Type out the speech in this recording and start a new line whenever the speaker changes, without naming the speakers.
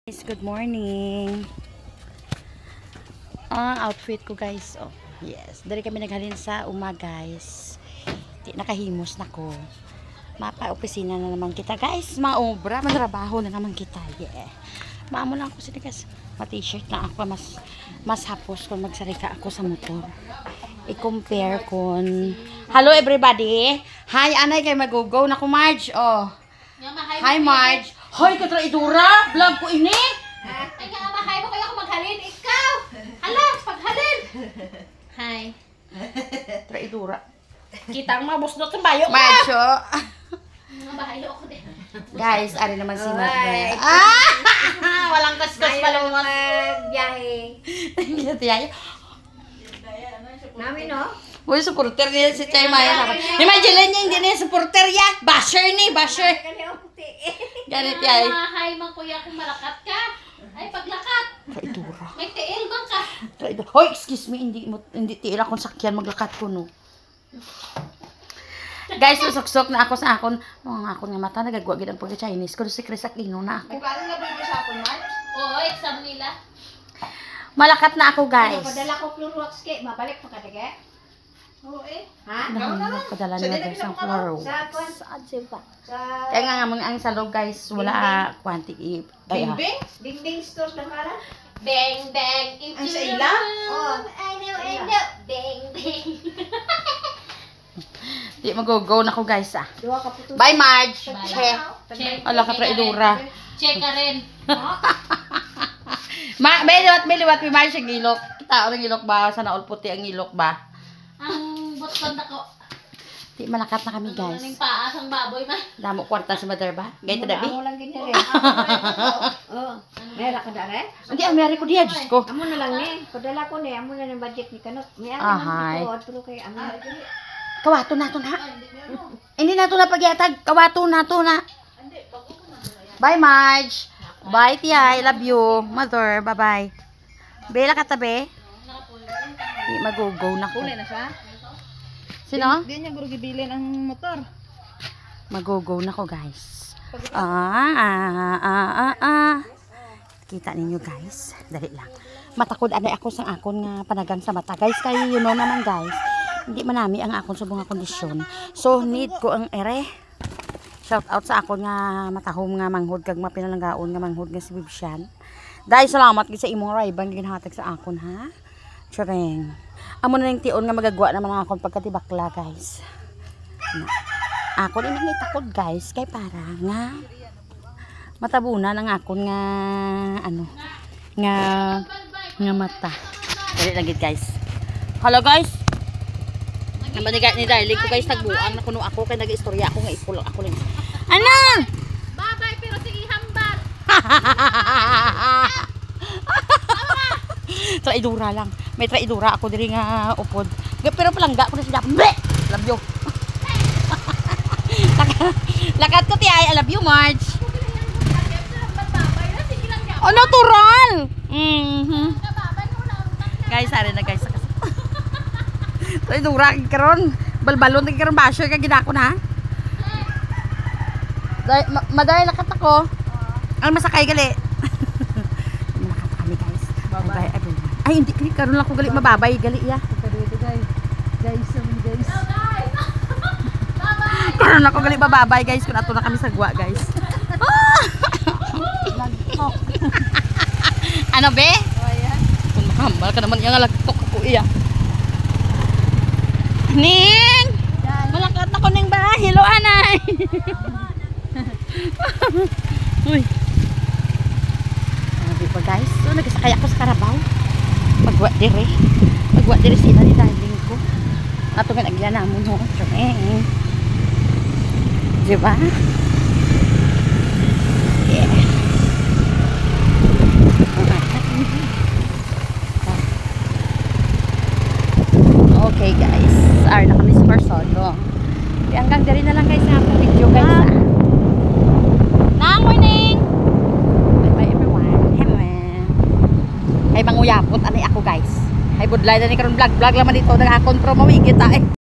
Guys, good morning. Ang outfit ko guys, oh yes, dari kami naghalin sa guys. Di nakahimos na ko. Mapa-opisina na naman kita guys, maobra, manrabaho na naman kita. Yeah. Maamo lang ako sila guys, ma-t-shirt na ako, mas hapos kung magsarika ako sa motor. I-compare kon. Hello everybody. Hi, anay kay magugo na ko Marge. Oh. Hi Marge. Hoy, katra idura, vlog ko ini.
Ay nga, mahay mo kayo ako maghalin. Ikaw! Hala, paghalin! Hi.
Katra idura.
Kitang mabusdot ng bayo ko.
Macho.
Mga bahayo ako din.
Guys, ari naman si Marge.
Ay,
Walang kaskas palungan.
Biyahe.
Tiyayo.
Namin, no?
Uy, supporter niya si Chay Maya. Imagine niya, hindi niya supporter ya. Basher ni, basher. Ganit yan.
Mahay man kuya kung malakat ka. Ay, paglakat.
Traidura.
May tiil man ka.
Traidura. Hoy, excuse me, hindi tiil akong sakyan, maglakat ko, no. Guys, susuksok na ako sa akon. Ang akon nga mata, nagagwagid ang pagka-Chinese ko. Si Chris Aquino na ako.
Paano na ba yung sa akong March?
Oo, exam nila.
Malakat na ako, guys.
Padala ko Clorox ke. Mabalik pa ka, dige? Oo, eh. Ha?
Padala nila guys ang Clorox.
Sa Silva. Sa
Kaya nga ang salog, guys, wala quantity.
Bingbing?
Ding stores na para? Bang, bang.
Ang sa ila?
Oh, I know. Bang, bang.
Di mag-go na ko, guys, ah.
Dua ka puto.
Bye, Marge.
Bye.
Che.
Check.
Ala ka, traidura.
Check ka rin.
May liwat, may Marge ang ilok. Tao ng ilok ba? Sana all puti ang ilok ba?
Ang button ako.
Di malakat na kami, guys.
Ang paas ang baboy man.
Damo kwarta sa mother ba? Gayto dabi?
Amo lang gini rin. Oo. Mera ka dare?
Hindi, ang meri ko diya, Diyos ko.
Amo na lang ni. Padala ko ni, amo na ng budget ni kanot. May
Ahay.
ko pero kay amo.
Kawato na to na. Hindi na to na pagyatag. Kawato na to na. Bye, Marge. Bye, Tia. I love you. Mother, bye-bye. Bela ka tabi. Di mag-go na ko.
Kulay na siya?
Sino?
Di niya guro gibilin ang motor.
Mag-go na ko, guys. Kita ninyo, guys. Dali lang. Matakod anay ako sa akon nga panagang sa mata. Guys, kayo you know naman, guys. Hindi manami ang akon subong nga kondisyon. So, need ko ang ere. Shout out sa akon nga matahom nga manghod kag mapinalanggaon nga manghod nga si Bibsyan. Dahil salamat gid sa imong rayban ginhatag sa akon, ha? Tsareng. Amo na yung tion nga magagwa naman ang akon pagkatibakla, guys. Akon ini may takod, guys, kay para nga matabunan ang akon nga ano nga mata. Dali lang gid, guys. Hello, guys. Namanigat ni Darling ko, guys, tagbuang na kuno ako kay nag-istorya ako nga ipulak ako lang. Ano?
Babay pero sige hambal.
Traidura lang. May traidura ako diri nga upod. Pero palangga ko na siya. Bleh! Love you. Lakat ko ti ay I love you, Marge. Oh, natural. Guys, ari na guys. Traidura karon. Balbalon na karon basher ka ginako na. Maday lakat ako. Ang masakay gali. Malakat kami, guys. Bye everyone. Ay, hindi karon lang ko gali mababay gali ya.
Guys.
Karon ako gali mababay, guys. Kun ato na kami sa gwa, guys. Ano be? Kung mahambal ka naman yung lagtok ko iya. Ning! Malakat na ko ning ba? Hello, anay! Uy! Sabi pa, guys. So, nagsakay ako sa Carabao. Magwa dire sila ni Darling ko. Ato nga nagyan namon ho. Diba? Yeah. Okay, guys. Ar na kami sa Corsodo. Hanggang dali na lang, guys, sa ating video, guys. Nang morning! Bye everyone. Ay manguyapot anay ako, guys. Ay budlay na ni karon vlog laman dito nag akon promo higit ta eh.